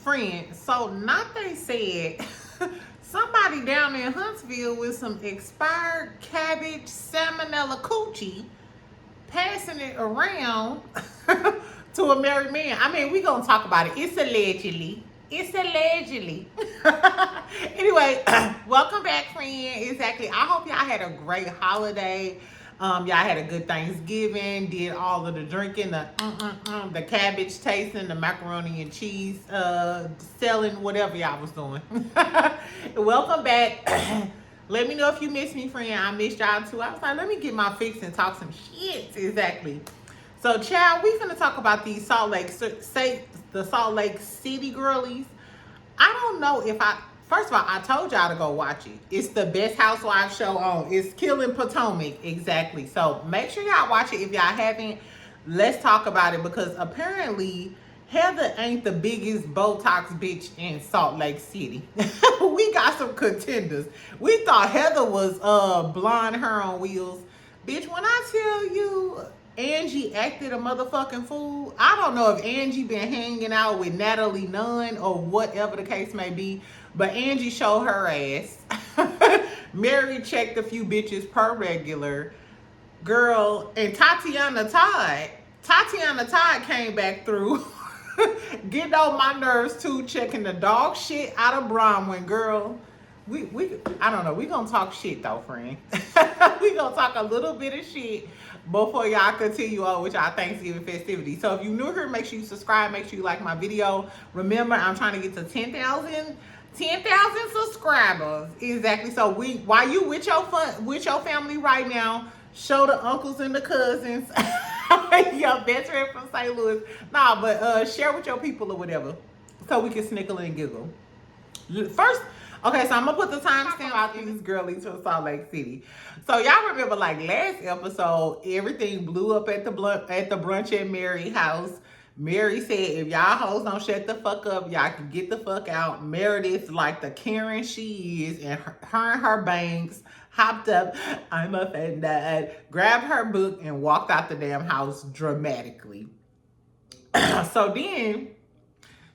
Friend, so Nate said somebody down in Huntsville with some expired cabbage salmonella coochie passing it around to a married man. I mean, we gonna talk about it. It's allegedly. It's allegedly. Anyway, welcome back, friend. Exactly. I hope y'all had a great holiday. Y'all had a good Thanksgiving. Did all of the drinking, the cabbage tasting, the macaroni and cheese selling, whatever y'all was doing. Welcome back. Let me know if you missed me, friend. I missed y'all too. I was like, let me get my fix and talk some shit. Exactly. So, child, we finna talk about these the Salt Lake City girlies. I don't know if first of all, I told y'all to go watch it. It's the best Housewives show on. It's Killing Potomac, exactly. So make sure y'all watch it if y'all haven't. Let's talk about it because apparently Heather ain't the biggest Botox bitch in Salt Lake City. We got some contenders. We thought Heather was blonde hair on wheels. Bitch, when I tell you Angie acted a motherfucking fool, I don't know if Angie been hanging out with Natalie Nunn or whatever the case may be, but Angie showed her ass. Mary checked a few bitches per regular. Girl, and Tatiana Todd came back through. Getting on my nerves too, checking the dog shit out of Bronwyn, girl. We I don't know. We gonna talk shit though, friend. We gonna talk a little bit of shit before y'all continue on with y'all Thanksgiving festivities. So if you're new here, make sure you subscribe. Make sure you like my video. Remember, I'm trying to get to 10,000 subscribers. Exactly. So while you with your family right now, show the uncles and the cousins. Your best friend from St. Louis. Nah, but share with your people or whatever, so we can snickle and giggle. First, okay, so I'm gonna put the timestamp out these girlies from Salt Lake City. So y'all remember, like last episode, everything blew up at the brunch at Mary's house. Mary said, if y'all hoes don't shut the fuck up, y'all can get the fuck out. Meredith, like the Karen she is, and her bangs, hopped up, I'm offended, grabbed her book, and walked out the damn house dramatically. So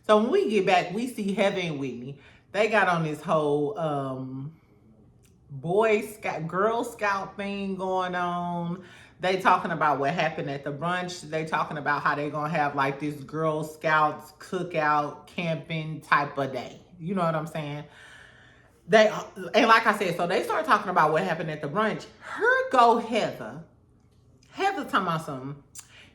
when we get back, we see Heather and Whitney. They got on this whole Girl Scout thing going on. They talking about what happened at the brunch. They talking about how they gonna have like this Girl Scouts cookout camping type of day. You know what I'm saying? And like I said, so they start talking about what happened at the brunch. Heather talking about something.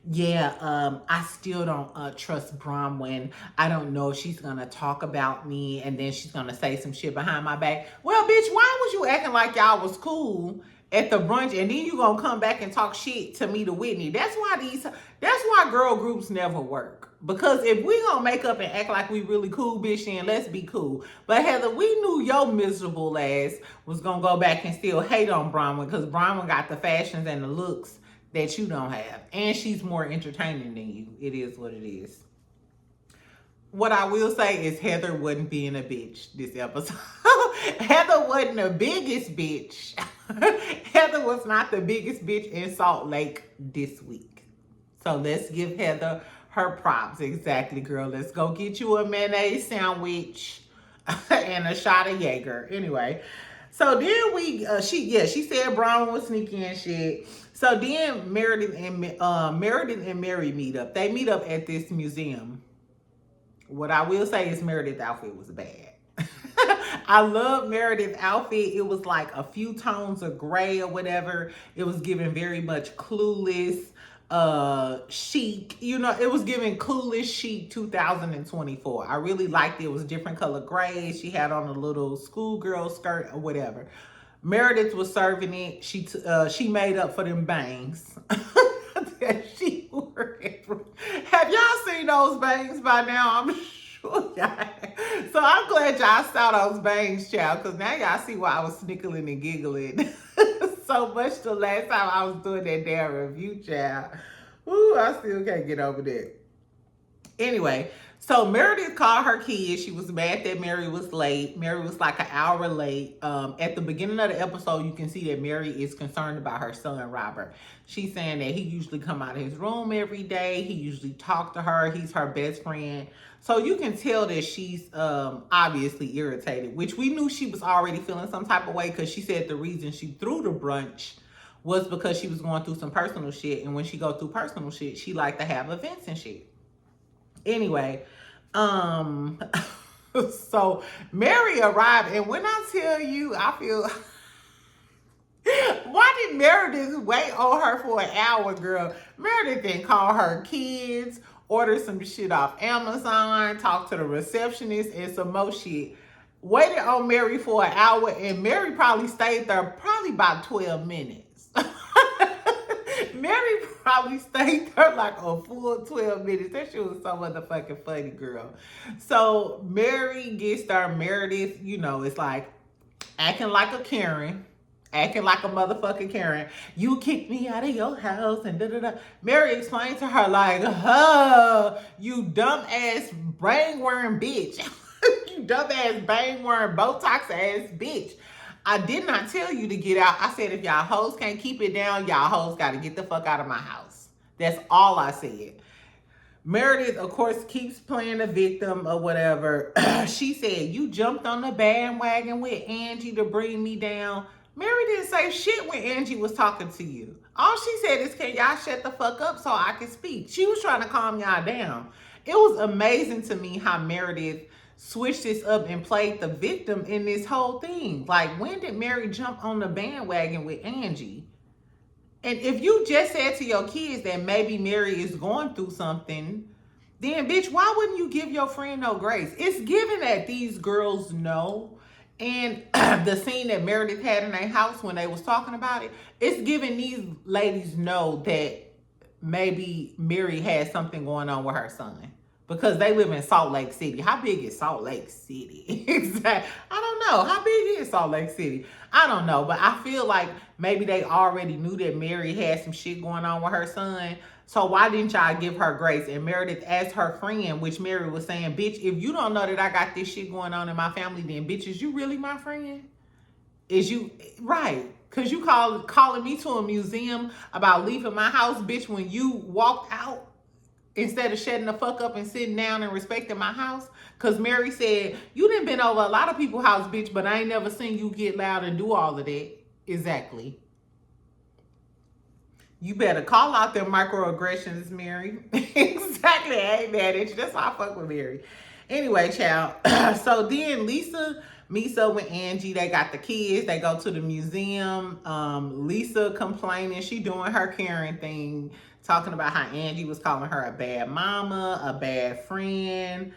Yeah, I still don't trust Bronwyn. I don't know if she's gonna talk about me and then she's gonna say some shit behind my back. Well, bitch, why was you acting like y'all was cool at the brunch and then you gonna come back and talk shit to me to Whitney? That's why girl groups never work. Because if we gonna make up and act like we really cool, bitch, then let's be cool. But Heather, we knew your miserable ass was gonna go back and still hate on Bronwyn because Bronwyn got the fashions and the looks that you don't have. And she's more entertaining than you. It is what it is. What I will say is Heather wasn't being a bitch this episode. Heather wasn't the biggest bitch. Heather was not the biggest bitch in Salt Lake this week. So let's give Heather her props. Exactly, girl. Let's go get you a mayonnaise sandwich and a shot of Jaeger. Anyway. So then she said Brown was sneaky and shit. So then Meredith and Mary meet up. They meet up at this museum. What I will say is Meredith's outfit was bad. I love Meredith's outfit. It was like a few tones of gray or whatever. It was giving very much Clueless, chic. You know, it was giving Clueless chic 2024. I really liked it. It was different color grays. She had on a little schoolgirl skirt or whatever. Meredith was serving it. She made up for them bangs. She wore it. Have y'all seen those bangs by now? I'm sure y'all. So I'm glad y'all saw those bangs, child, because now y'all see why I was snickling and giggling so much the last time I was doing that damn review, child. Ooh, I still can't get over that. Anyway, So Meredith called her kids. She was mad that Mary was late. Mary was like an hour late. At the beginning of the episode, you can see that Mary is concerned about her son, Robert. She's saying that he usually come out of his room every day. He usually talk to her. He's her best friend. So you can tell that she's obviously irritated, which we knew she was already feeling some type of way because she said the reason she threw the brunch was because she was going through some personal shit. And when she go through personal shit, she like to have events and shit. Anyway, so Mary arrived, and when I tell you, I feel why did Meredith wait on her for an hour, girl? Meredith didn't call her kids, order some shit off Amazon, talk to the receptionist, and some more shit. Waited on Mary for an hour, and Mary probably stayed there probably about 12 minutes. Mary probably stayed there like a full 12 minutes. That shit was so motherfucking funny, girl. So Mary gets there. Meredith, you know, it's like acting like a Karen. Acting like a motherfucking Karen. You kicked me out of your house and da-da-da. Mary explained to her like, you dumbass brain-worm bitch. You dumbass brain-worm Botox ass bitch. I did not tell you to get out. I said if y'all hoes can't keep it down, y'all hoes got to get the fuck out of my house. That's all I said. Meredith, of course, keeps playing the victim or whatever. She said, you jumped on the bandwagon with Angie to bring me down. Mary didn't say shit when Angie was talking to you. All she said is, can y'all shut the fuck up so I can speak? She was trying to calm y'all down. It was amazing to me how Meredith switched this up and played the victim in this whole thing. Like, when did Mary jump on the bandwagon with Angie? And if you just said to your kids that maybe Mary is going through something, then bitch, why wouldn't you give your friend no grace? It's given that these girls know. And the scene that Meredith had in their house when they was talking about it, it's giving these ladies know that maybe Mary has something going on with her son. Because they live in Salt Lake City. How big is Salt Lake City? Exactly. I don't know. How big is Salt Lake City? I don't know. But I feel like maybe they already knew that Mary had some shit going on with her son. So why didn't y'all give her grace? And Meredith asked her friend, which Mary was saying, bitch, if you don't know that I got this shit going on in my family, then bitch, is you really my friend? Is you, right? Because you calling me to a museum about leaving my house, bitch, when you walked out instead of shutting the fuck up and sitting down and respecting my house. Because Mary said, you done been over a lot of people's house, bitch, but I ain't never seen you get loud and do all of that. Exactly. You better call out them microaggressions, Mary. Exactly. I ain't mad at you. That's why I fuck with Mary. Anyway, child. So then Lisa meets up with Angie. They got the kids. They go to the museum. Lisa complaining. She doing her Karen thing, talking about how Angie was calling her a bad mama, a bad friend.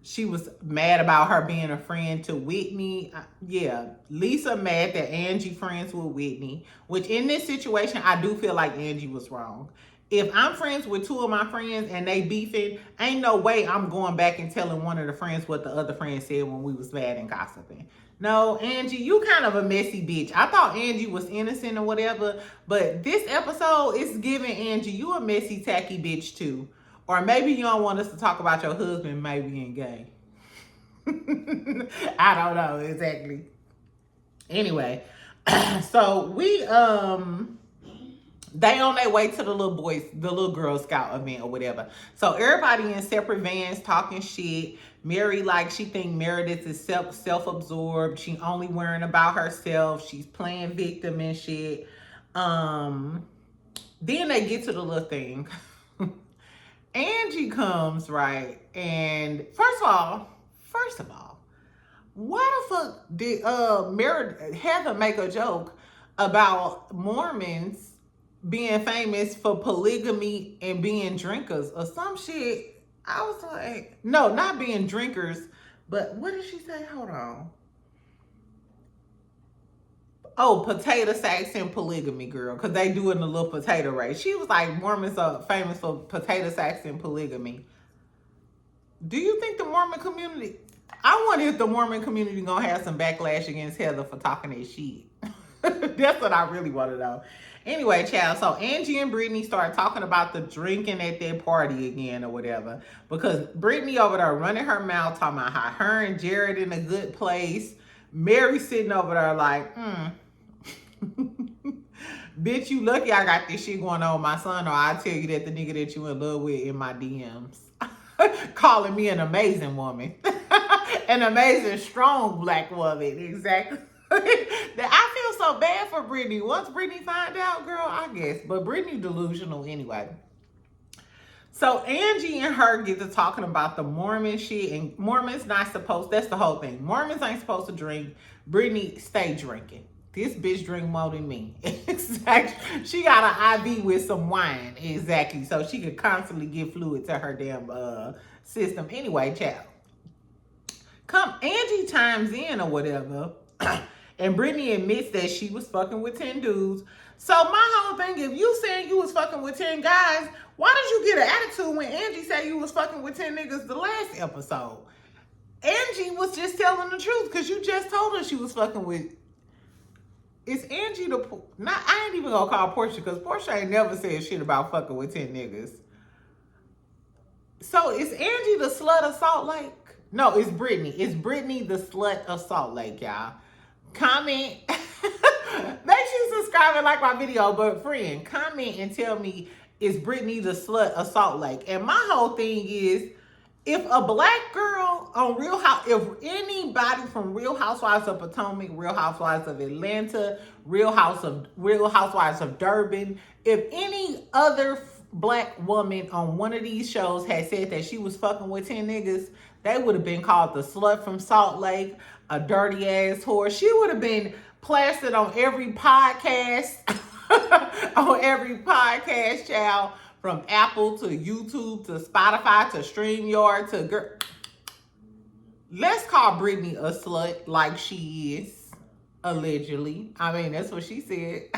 She was mad about her being a friend to Whitney. Yeah, Lisa mad that Angie friends with Whitney, which in this situation, I do feel like Angie was wrong. If I'm friends with two of my friends and they beefing, ain't no way I'm going back and telling one of the friends what the other friend said when we was mad and gossiping. No, Angie, you kind of a messy bitch. I thought Angie was innocent or whatever, but this episode is giving Angie, you a messy, tacky bitch too. Or maybe you don't want us to talk about your husband maybe being gay. I don't know exactly. Anyway, so they on their way to the little Girl Scout event or whatever. So everybody in separate vans talking shit. Mary, like, she think Meredith is self-absorbed. She only worrying about herself. She's playing victim and shit. Then they get to the little thing. Angie comes, right? And first of all, why the fuck did Heather make a joke about Mormons being famous for polygamy and being drinkers or some shit? I was like, no, not being drinkers, but what did she say? Hold on. Oh, potato sacks and polygamy, girl, because they do it in a little potato race. She was like, Mormons are famous for potato sacks and polygamy. Do you think the Mormon community, I wonder if the Mormon community gonna have some backlash against Heather for talking that shit. That's what I really want to know. Anyway, child, so Angie and Brittany started talking about the drinking at their party again or whatever. Because Brittany over there running her mouth, talking about how her and Jared in a good place. Mary sitting over there like, bitch, you lucky I got this shit going on with my son, or I'll tell you that the nigga that you in love with in my DMs. Calling me an amazing woman. An amazing, strong black woman. Exactly. I feel so bad for Brittany. Once Brittany find out, girl, I guess. But Brittany delusional anyway. So Angie and her get to talking about the Mormon shit, and Mormons not supposed, that's the whole thing. Mormons ain't supposed to drink. Brittany stay drinking. This bitch drink more than me. Exactly. She got an IV with some wine. Exactly. So she could constantly give fluid to her damn system. Anyway, child. Come Angie chimes in or whatever. And Brittany admits that she was fucking with 10 dudes. So my whole thing, if you saying you was fucking with 10 guys, why did you get an attitude when Angie said you was fucking with 10 niggas the last episode? Angie was just telling the truth because you just told her she was fucking with... Is Angie the... I ain't even gonna call Portia because Portia ain't never said shit about fucking with 10 niggas. So is Angie the slut of Salt Lake? No, it's Brittany. It's Brittany the slut of Salt Lake, y'all. Comment. Make sure you subscribe and like my video. But friend, comment and tell me, is Brittany the slut of Salt Lake? And my whole thing is, if a black girl on if anybody from Real Housewives of Potomac, Real Housewives of Atlanta, Real Housewives of Durban, if any other black woman on one of these shows had said that she was fucking with 10 niggas, they would have been called the slut from Salt Lake, a dirty ass whore. She would have been plastered on every podcast, on every podcast, child, from Apple to YouTube to Spotify to StreamYard to girl. Let's call Brittany a slut like she is, allegedly. I mean, that's what she said.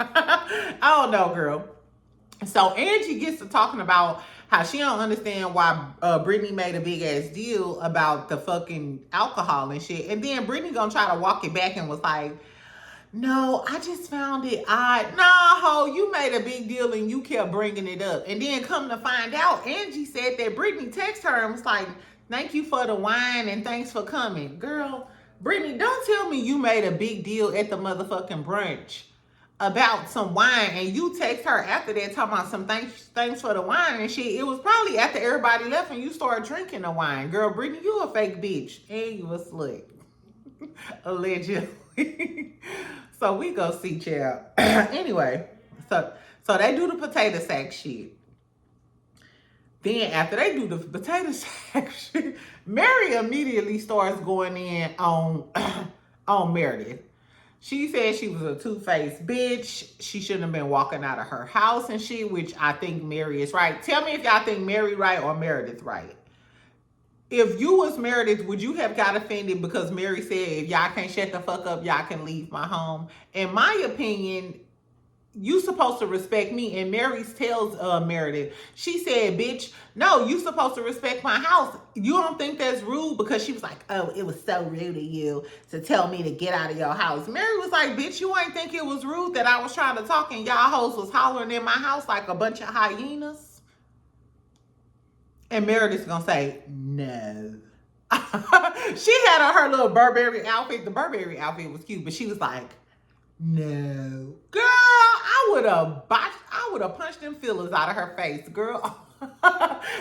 I don't know, girl. So Angie gets to talking about how she don't understand why Brittany made a big ass deal about the fucking alcohol and shit. And then Brittany gonna try to walk it back and was like, no, I just found it odd. Nah, ho, you made a big deal and you kept bringing it up. And then come to find out, Angie said that Brittany texted her and was like, thank you for the wine and thanks for coming. Girl, Brittany, don't tell me you made a big deal at the motherfucking brunch about some wine and you text her after that talking about some thanks for the wine and shit. It was probably after everybody left and you started drinking the wine. Girl, Brittany, you a fake bitch and you a slut. Allegedly. So we go see, child. Anyway, so they do the potato sack shit. Then after they do the potato sack shit, Mary immediately starts going in on Meredith. She said she was a two-faced bitch. She shouldn't have been walking out of her house and shit, which I think Mary is right. Tell me if y'all think Mary right or Meredith right. If you was Meredith, would you have got offended because Mary said, if y'all can't shut the fuck up, y'all can leave my home? In my opinion, you supposed to respect me. And Mary tells Meredith, she said, bitch, no, you supposed to respect my house. You don't think that's rude? Because she was like, oh, it was so rude of you to tell me to get out of your house. Mary was like, bitch, you ain't think it was rude that I was trying to talk and y'all hoes was hollering in my house like a bunch of hyenas? And Meredith's gonna say, no. She had on her little Burberry outfit. The Burberry outfit was cute, but she was like, no. Girl, I would have punched them feelers out of her face, girl.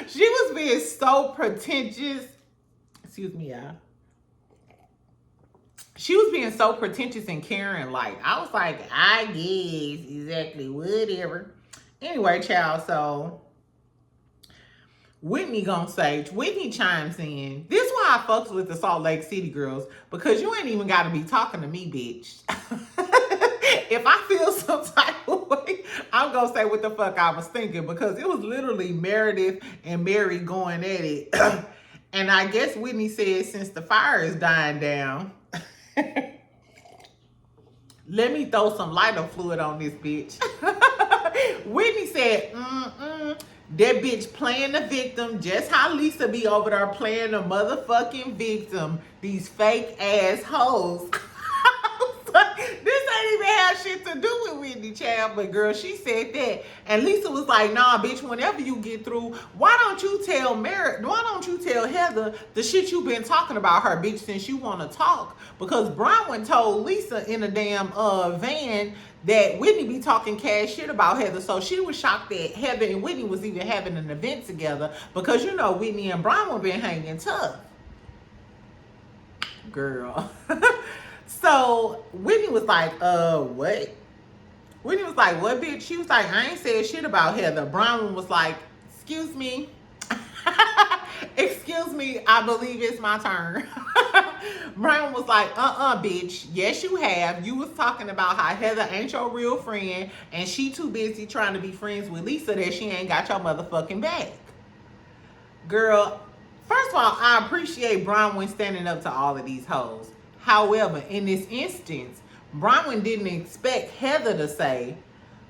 She was being so pretentious. Excuse me, y'all. She was being so pretentious and caring. Like, I was like, I guess, exactly, whatever. Anyway, child, so Whitney chimes in. This is why I fucks with the Salt Lake City girls, because you ain't even got to be talking to me, bitch. If I feel some type of way, I'm going to say what the fuck I was thinking, because it was literally Meredith and Mary going at it. And I guess Whitney said, since the fire is dying down, let me throw some lighter fluid on this bitch. Whitney said, that bitch playing the victim, just how Lisa be over there playing the motherfucking victim. These fake ass hoes. This ain't even have shit to do with Whitney, child. But girl, she said that. And Lisa was like, nah, bitch, whenever you get through, why don't you tell Heather the shit you been talking about her, bitch, since you want to talk? Because Bronwyn told Lisa in a damn van that Whitney be talking cash shit about Heather. So she was shocked that Heather and Whitney was even having an event together, because you know Whitney and Bronwyn been hanging tough. Girl. So Whitney was like, what? Whitney was like, what, bitch? She was like, I ain't said shit about Heather. Bronwyn was like, excuse me. Excuse me, I believe it's my turn. Bronwyn was like, bitch. Yes, you have. You was talking about how Heather ain't your real friend, and she too busy trying to be friends with Lisa that she ain't got your motherfucking back. Girl, first of all, I appreciate Bronwyn standing up to all of these hoes. However, in this instance, Bronwyn didn't expect Heather to say,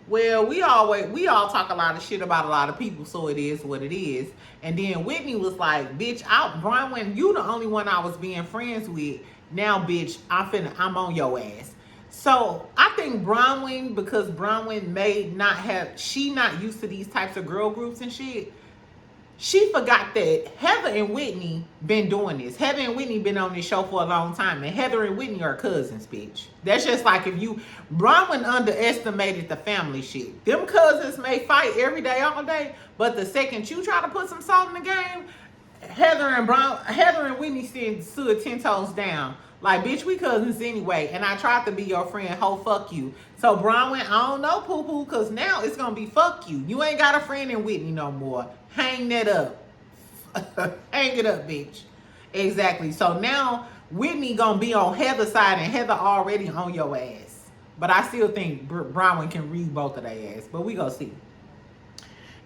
well, we all talk a lot of shit about a lot of people, so it is what it is. And then Whitney was like, bitch, Bronwyn, you the only one I was being friends with. Now, bitch, I'm on your ass. So I think Bronwyn, because Bronwyn she not used to these types of girl groups and shit, she forgot that Heather and Whitney been doing this. Heather and Whitney been on this show for a long time. And Heather and Whitney are cousins, bitch. That's just like Bronwyn underestimated the family shit. Them cousins may fight every day, all day. But the second you try to put some salt in the game, Heather and Whitney stood 10 toes down. Like, bitch, we cousins anyway. And I tried to be your friend. Ho, fuck you. So Bronwyn, I don't know, poo-poo, because now it's going to be fuck you. You ain't got a friend in Whitney no more. Hang that up. Hang it up, bitch. Exactly. So now Whitney going to be on Heather's side, and Heather already on your ass. But I still think Bronwyn can read both of their ass. But we going to see.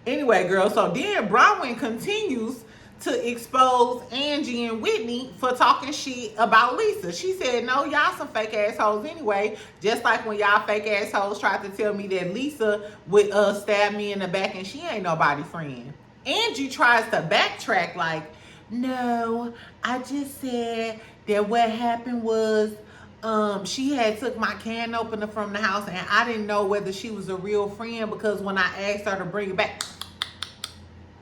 Anyway, girl, so then Bronwyn continues to expose Angie and Whitney for talking shit about Lisa. She said, no, y'all some fake assholes anyway. Just like when y'all fake assholes tried to tell me that Lisa would stab me in the back and she ain't nobody friend. Angie tries to backtrack like, no, I just said that what happened was she had took my can opener from the house and I didn't know whether she was a real friend, because when I asked her to bring it back,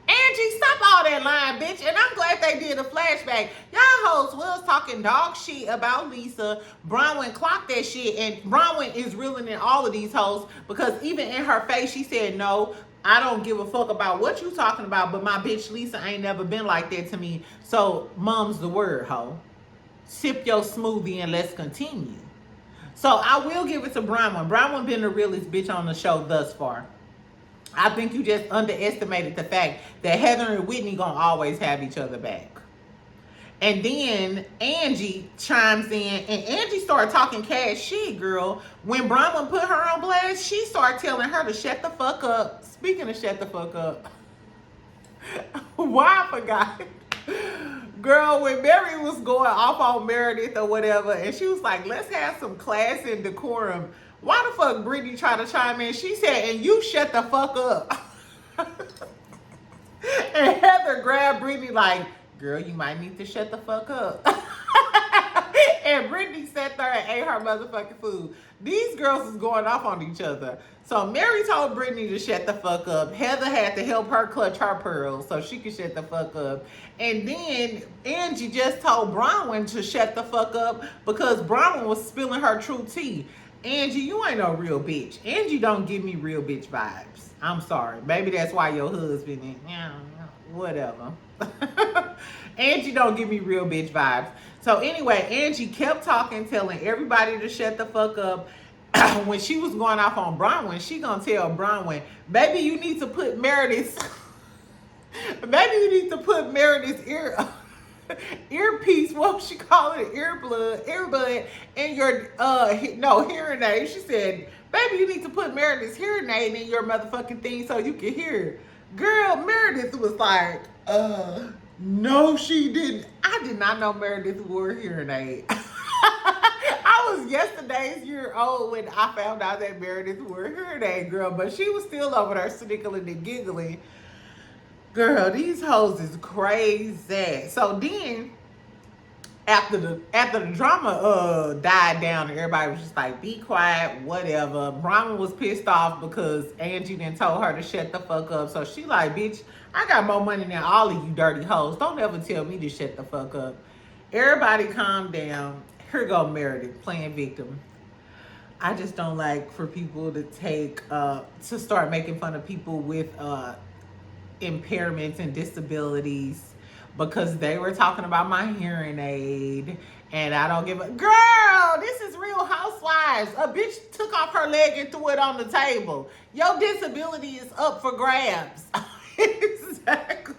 Angie, stop all that lying, bitch. And I'm glad they did a flashback. Y'all hoes was talking dog shit about Lisa. Bronwyn clocked that shit, and Bronwyn is reeling in all of these hoes, because even in her face, she said, no, I don't give a fuck about what you talking about, but my bitch Lisa ain't never been like that to me. So, mom's the word, ho. Sip your smoothie and let's continue. So, I will give it to Bronwyn. Bronwyn been the realest bitch on the show thus far. I think you just underestimated the fact that Heather and Whitney gonna always have each other back. And then Angie chimes in, and Angie started talking cash shit, girl. When Bronwyn put her on blast, she started telling her to shut the fuck up. Speaking of shut the fuck up, why I forgot. Girl, when Mary was going off on Meredith or whatever, and she was like, let's have some class and decorum. Why the fuck Brittany tried to chime in? She said, and you shut the fuck up. And Heather grabbed Brittany like, girl, you might need to shut the fuck up. And Brittany sat there and ate her motherfucking food. These girls is going off on each other. So Mary told Brittany to shut the fuck up. Heather had to help her clutch her pearls so she could shut the fuck up. And then Angie just told Bronwyn to shut the fuck up because Bronwyn was spilling her true tea. Angie, you ain't no real bitch. Angie don't give me real bitch vibes. I'm sorry. Maybe that's why your husband, whatever. Angie don't give me real bitch vibes. So anyway, Angie kept talking, telling everybody to shut the fuck up. When she was going off on Bronwyn, she gonna tell Bronwyn, baby, you need to put Meredith's earpiece, what she call it, earbud in your hearing aid. She said, baby, you need to put Meredith's hearing aid in your motherfucking thing so you can hear. Girl, Meredith was like, no, she didn't. I did not know Meredith wore hearing aid. I was yesterday's year old when I found out that Meredith wore hearing aid, girl, but she was still over there snickling and giggling. Girl, these hoes is crazy. So then After the drama died down and everybody was just like, be quiet, whatever. Brahma was pissed off because Angie didn't told her to shut the fuck up. So she like, bitch, I got more money than all of you dirty hoes. Don't ever tell me to shut the fuck up. Everybody calm down. Here go Meredith playing victim. I just don't like for people to to start making fun of people with impairments and disabilities because they were talking about my hearing aid and I don't give a girl. This is Real Housewives. A bitch took off her leg and threw it on the table. Your disability is up for grabs. Exactly.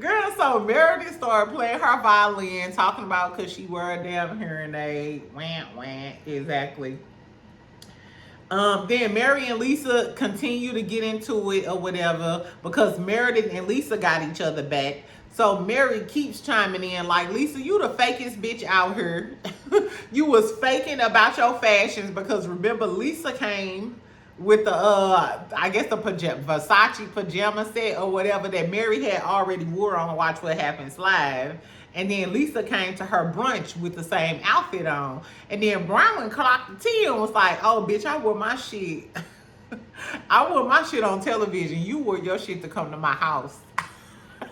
Girl, so Meredith started playing her violin, talking about because she wear a damn hearing aid. Wah. Exactly. Then Mary and Lisa continue to get into it or whatever because Meredith and Lisa got each other back. So Mary keeps chiming in like, Lisa, you the fakest bitch out here. You was faking about your fashions because remember Lisa came with the I guess the Versace pajama set or whatever that Mary had already wore on Watch What Happens Live. And then Lisa came to her brunch with the same outfit on. And then Brown clocked the tea and was like, oh, bitch, I wore my shit. I wore my shit on television. You wore your shit to come to my house.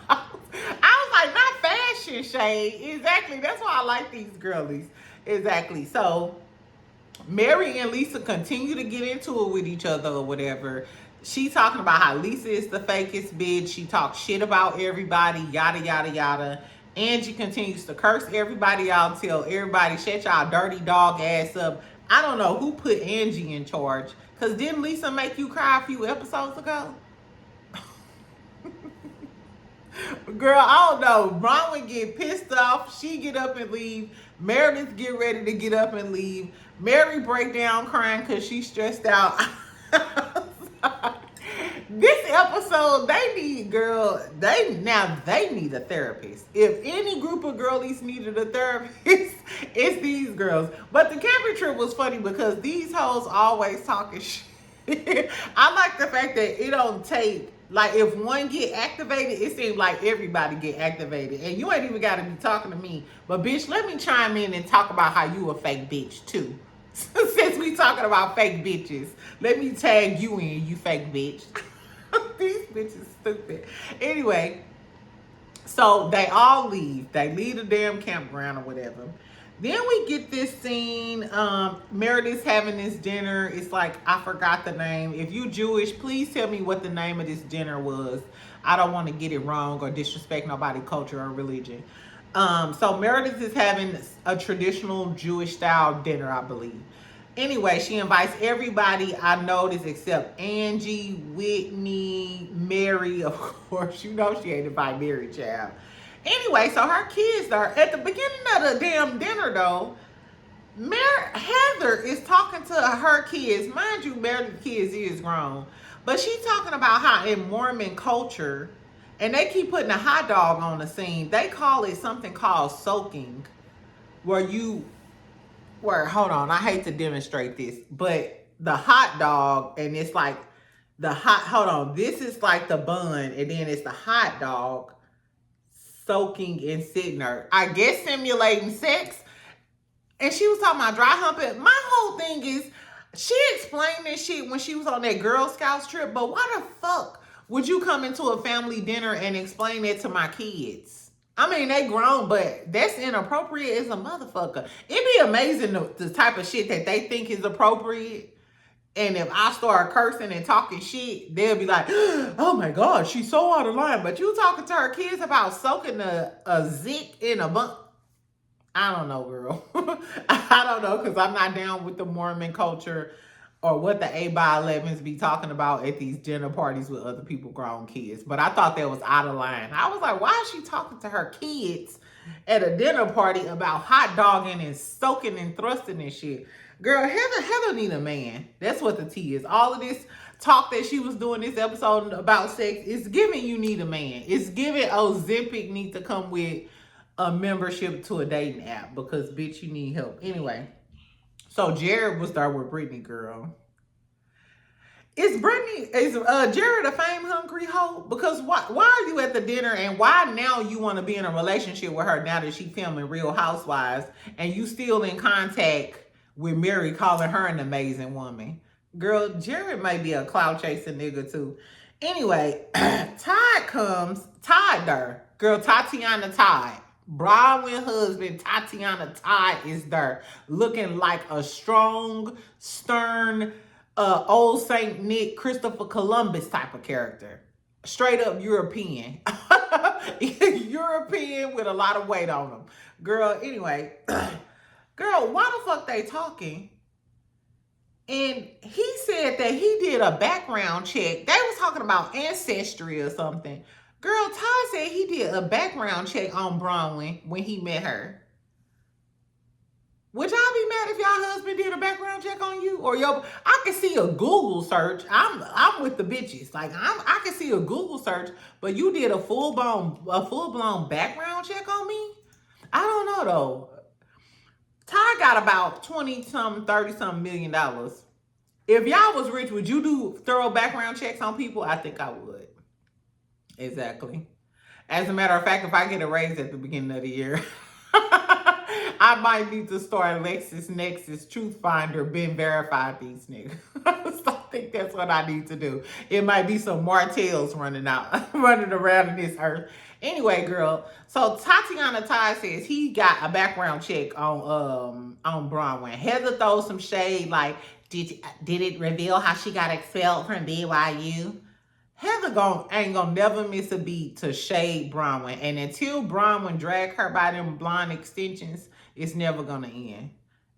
I was like, not fashion shade. Exactly. That's why I like these girlies. Exactly. So Mary and Lisa continue to get into it with each other or whatever. She talking about how Lisa is the fakest bitch. She talks shit about everybody, yada, yada, yada. Angie continues to curse everybody out, tell everybody, shut y'all dirty dog ass up. I don't know who put Angie in charge. Because didn't Lisa make you cry a few episodes ago? Girl, I don't know. Bronwyn get pissed off. She get up and leave. Meredith get ready to get up and leave. Mary break down crying because she's stressed out. This episode, they need a therapist. If any group of girlies needed a therapist, it's these girls. But the camping trip was funny because these hoes always talking shit. I like the fact that it don't take, like if one get activated, it seems like everybody get activated. And you ain't even got to be talking to me. But bitch, let me chime in and talk about how you a fake bitch too. Since we talking about fake bitches, let me tag you in, you fake bitch. These bitches stupid. Anyway, so they all leave. They leave the damn campground or whatever. Then we get this scene. Meredith's having this dinner. It's like, I forgot the name. If you Jewish, please tell me what the name of this dinner was. I don't want to get it wrong or disrespect nobody's culture or religion. So Meredith is having a traditional Jewish style dinner, I believe. Anyway, she invites everybody I noticed except Angie, Whitney, Mary. Of course, you know she ain't invite Mary, child. Anyway, so her kids are at the beginning of the damn dinner though. Heather is talking to her kids. Mind you, Meredith's kids is grown. But she's talking about how in Mormon culture, and they keep putting a hot dog on the scene. They call it something called soaking, hold on, I hate to demonstrate this, but the hot dog, and it's like this is like the bun, and then it's the hot dog soaking and sitting there. I guess simulating sex. And she was talking about dry humping. My whole thing is, she explained this shit when she was on that Girl Scouts trip, but why the fuck would you come into a family dinner and explain that to my kids? I mean, they grown, but that's inappropriate as a motherfucker. It'd be amazing the type of shit that they think is appropriate. And if I start cursing and talking shit, they'll be like, oh my God, she's so out of line. But you talking to her kids about soaking a zick in a bun. I don't know, girl. I don't know, because I'm not down with the Mormon culture or what the 8x11s be talking about at these dinner parties with other people grown kids. But I thought that was out of line. I was like, why is she talking to her kids at a dinner party about hot dogging and soaking and thrusting and shit? Girl, Heather need a man. That's what the tea is. All of this talk that she was doing this episode about sex is giving you need a man. It's giving Ozempic need to come with a membership to a dating app because, bitch, you need help. Anyway, so Jared was there with Brittany, girl. Is Jared a fame hungry hoe? Because why are you at the dinner and why now you want to be in a relationship with her now that she filming Real Housewives and you still in contact with Mary calling her an amazing woman? Girl, Jared may be a clout chasing nigga too. Anyway, Todd there. Girl, Tatiana Todd. Bronwyn husband Tatiana Todd is there looking like a strong, stern, old Saint Nick, Christopher Columbus type of character. Straight up European. European with a lot of weight on them. Girl, anyway. Girl, why the fuck they talking? And he said that he did a background check. They was talking about ancestry or something. Girl, Todd said he did a background check on Bronwyn when he met her. Would y'all be mad if y'all husband did a background check on you? Or I can see a Google search. I'm with the bitches. Like I can see a Google search, but you did a full blown background check on me? I don't know though. Ty got about 20-something, 30-something million dollars. If y'all was rich, would you do thorough background checks on people? I think I would. Exactly. As a matter of fact, if I get a raise at the beginning of the year, I might need to start LexisNexis Truth Finder, been verified these niggas. So I think that's what I need to do. It might be some Martells running around in this earth. Anyway, girl, so Tatiana Todd says he got a background check on Bronwyn. Heather throws some shade like, did it reveal how she got expelled from BYU? Heather ain't gonna never miss a beat to shade Bronwyn. And until Bronwyn drag her by them blonde extensions, it's never gonna end.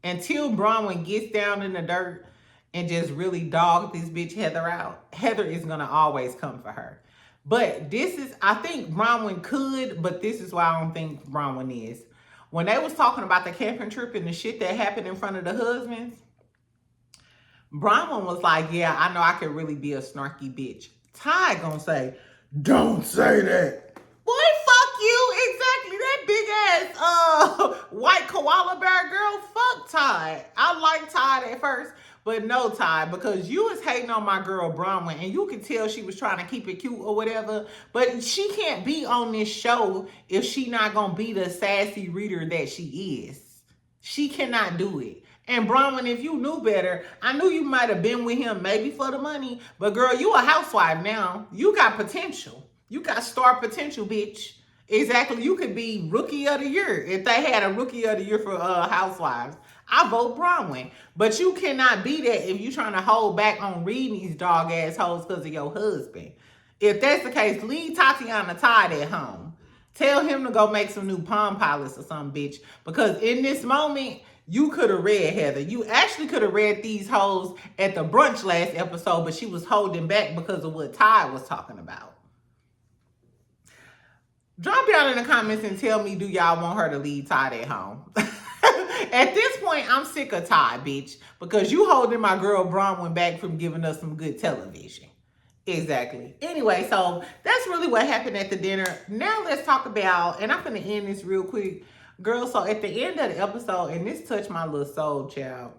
Until Bronwyn gets down in the dirt and just really dog this bitch Heather out, Heather is gonna always come for her. But I think Bronwyn could, but this is why I don't think Bronwyn is. When they was talking about the camping trip and the shit that happened in front of the husbands, Bronwyn was like, yeah, I know I could really be a snarky bitch. Ty gonna say, don't say that. Boy, fuck you. Exactly. That big ass white koala bear girl. Fuck Ty. I like Ty at first, but no Ty, because you was hating on my girl Bronwyn and you could tell she was trying to keep it cute or whatever, but she can't be on this show if she not gonna be the sassy reader that she is. She cannot do it. And Bronwyn, if you knew better, I knew you might have been with him maybe for the money. But girl, you a housewife now. You got potential. You got star potential, bitch. Exactly. You could be rookie of the year if they had a rookie of the year for Housewives. I vote Bronwyn. But you cannot be that if you trying to hold back on reading these dog assholes because of your husband. If that's the case, leave Tatiana Todd at home. Tell him to go make some new Palm Pilots or something, bitch. Because in this moment, you could have read Heather. You actually could have read these hoes at the brunch last episode, but she was holding back because of what Ty was talking about. Drop down in the comments and tell me, do y'all want her to leave Ty at home? At this point, I'm sick of Ty, bitch, because you holding my girl Bronwyn back from giving us some good television. Exactly. Anyway, so that's really what happened at the dinner. Now let's talk about, and I'm going to end this real quick. Girl, so at the end of the episode, and this touched my little soul, child.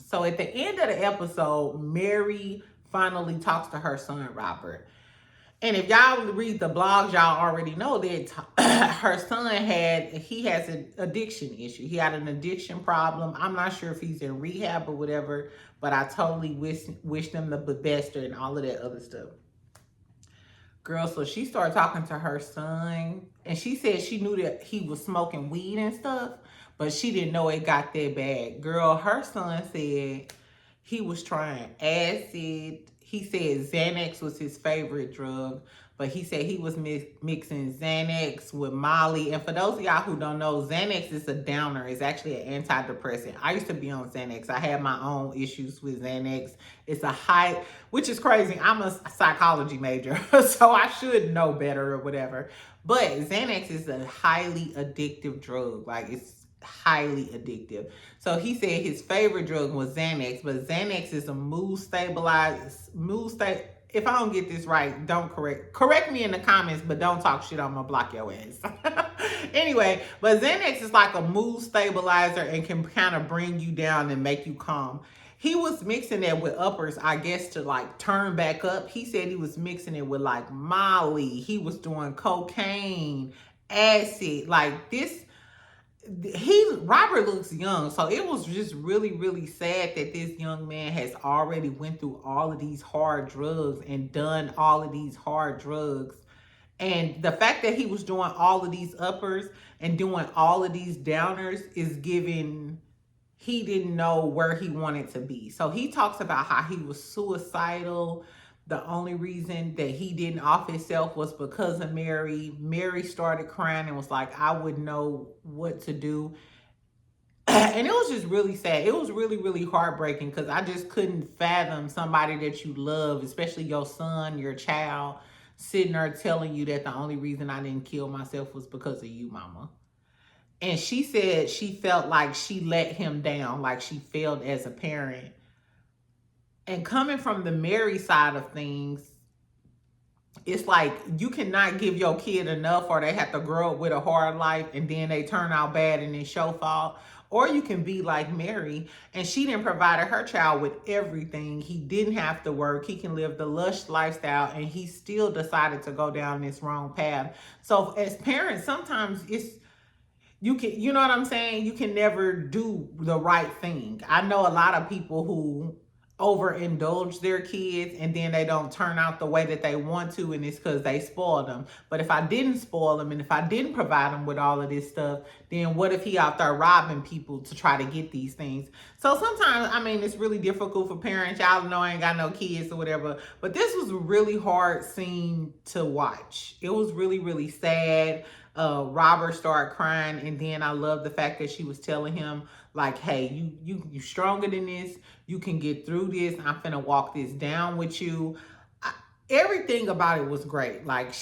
So at the end of the episode, Mary finally talks to her son, Robert. And if y'all read the blogs, y'all already know that her son has an addiction issue. He had an addiction problem. I'm not sure if he's in rehab or whatever, but I totally wish them the best and all of that other stuff. Girl, so she started talking to her son, and she said she knew that he was smoking weed and stuff, but she didn't know it got that bad. Girl, her son said he was trying acid. He said Xanax was his favorite drug, but he said he was mixing Xanax with Molly. And for those of y'all who don't know, Xanax is a downer. It's actually an antidepressant. I used to be on Xanax. I had my own issues with Xanax. It's which is crazy. I'm a psychology major, so I should know better or whatever. But Xanax is a highly addictive drug. Like, it's highly addictive. So he said his favorite drug was Xanax, but Xanax is a mood stabilizer. If I don't get this right, don't correct me in the comments, but don't talk shit. I'm gonna block your ass. Anyway, but Xanax is like a mood stabilizer and can kind of bring you down and make you calm. he was mixing that with uppers, I guess, to like turn back up. He said he was mixing it with like Molly. He was doing cocaine, acid, like this. Robert looks young, so it was just really, really sad that this young man has already went through all of these hard drugs and done all of these hard drugs. And the fact that he was doing all of these uppers and doing all of these downers is giving he didn't know where he wanted to be. So he talks about how he was suicidal. The only reason that he didn't off himself was because of Mary. Mary started crying and was like, I wouldn't know what to do. And it was just really sad. It was really, really heartbreaking because I just couldn't fathom somebody that you love, especially your son, your child, sitting there telling you that the only reason I didn't kill myself was because of you, mama. And she said she felt like she let him down, like she failed as a parent. And coming from the Mary side of things, it's like you cannot give your kid enough or they have to grow up with a hard life and then they turn out bad and it's your fault. Or you can be like Mary, and she didn't provide her child with everything. He didn't have to work. He can live the lush lifestyle, and he still decided to go down this wrong path. So as parents, sometimes you know what I'm saying? You can never do the right thing. I know a lot of people who overindulge their kids and then they don't turn out the way that they want to, and it's because they spoiled them. But if I didn't spoil them and if I didn't provide them with all of this stuff, then what if he out there robbing people to try to get these things? So sometimes, I mean, it's really difficult for parents. Y'all know I ain't got no kids or whatever, but this was a really hard scene to watch. It was really, really sad. Robert started crying, and then I love the fact that she was telling him, like, hey, you stronger than this. You can get through this. I'm finna walk this down with you. Everything about it was great. Like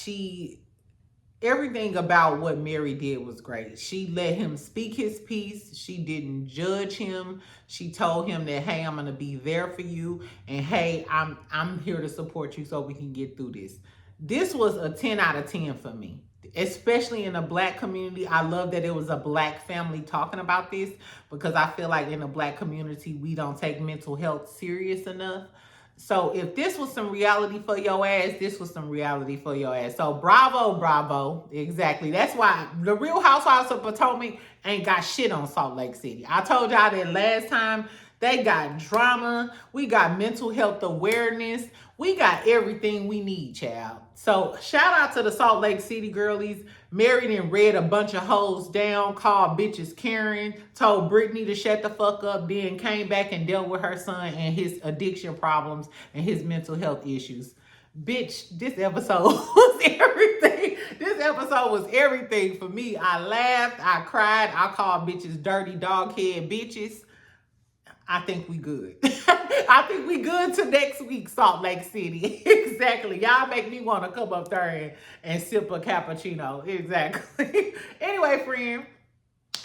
everything about what Mary did was great. She let him speak his piece. She didn't judge him. She told him that, hey, I'm gonna be there for you, and hey, I'm here to support you so we can get through this. This was a 10 out of 10 for me, especially in the Black community. I love that it was a Black family talking about this, because I feel like in the Black community, we don't take mental health serious enough. So if this was some reality for your ass, this was some reality for your ass. So bravo, bravo. Exactly. That's why the Real Housewives of Potomac ain't got shit on Salt Lake City. I told y'all that last time. They got drama. We got mental health awareness. We got everything we need, child. So shout out to the Salt Lake City girlies. Married and read a bunch of hoes down, called bitches Karen, told Brittany to shut the fuck up, then came back and dealt with her son and his addiction problems and his mental health issues. Bitch, this episode was everything. This episode was everything for me. I laughed, I cried, I called bitches dirty doghead bitches. I think we good. I think we good to next week, Salt Lake City. Exactly. Y'all make me want to come up there and sip a cappuccino. Exactly. Anyway, friend.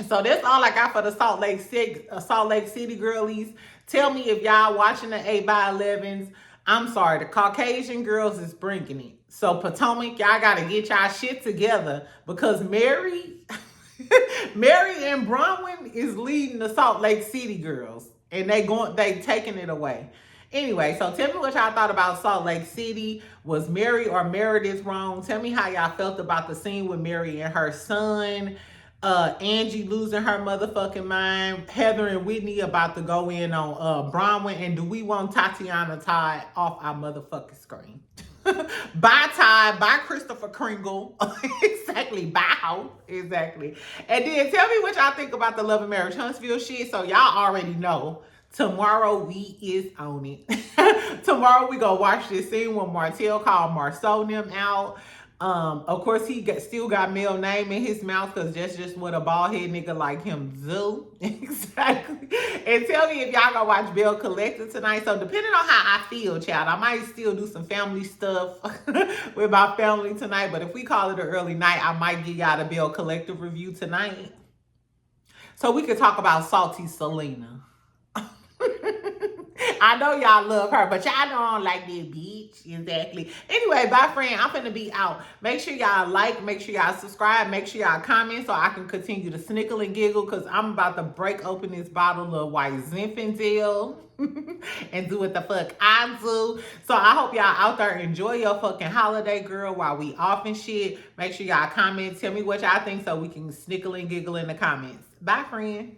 So that's all I got for the Salt Lake City girlies. Tell me if y'all watching the 8x11s. I'm sorry, the Caucasian girls is bringing it. So Potomac, y'all got to get y'all shit together, because Mary and Bronwyn is leading the Salt Lake City girls. And they taking it away. Anyway, so tell me what y'all thought about Salt Lake City. Was Mary or Meredith wrong? Tell me how y'all felt about the scene with Mary and her son. Angie losing her motherfucking mind. Heather and Whitney about to go in on Bronwyn. And do we want Tatiana Todd off our motherfucking screen? Bye, Ty. Bye, Christopher Kringle. Exactly. Bye, Ho. Exactly. And then tell me what y'all think about the Love and Marriage Huntsville shit. So y'all already know. Tomorrow we is on it. Tomorrow we go watch this scene when Martell called Marceau and them out. Of course, he still got male name in his mouth, because that's just what a bald head nigga like him do. Exactly. And tell me if y'all gonna watch Bell Collector tonight. So depending on how I feel, child, I might still do some family stuff with my family tonight. But if we call it an early night, I might give y'all the Bell Collector review tonight, so we could talk about Salty Selena. I know y'all love her, but y'all know I don't like that bitch. Exactly. Anyway, bye, friend. I'm finna be out. Make sure y'all like, make sure y'all subscribe, make sure y'all comment so I can continue to snickle and giggle because I'm about to break open this bottle of white Zinfandel and do what the fuck I do. So I hope y'all out there enjoy your fucking holiday, girl, while we off and shit. Make sure y'all comment. Tell me what y'all think so we can snickle and giggle in the comments. Bye, friend.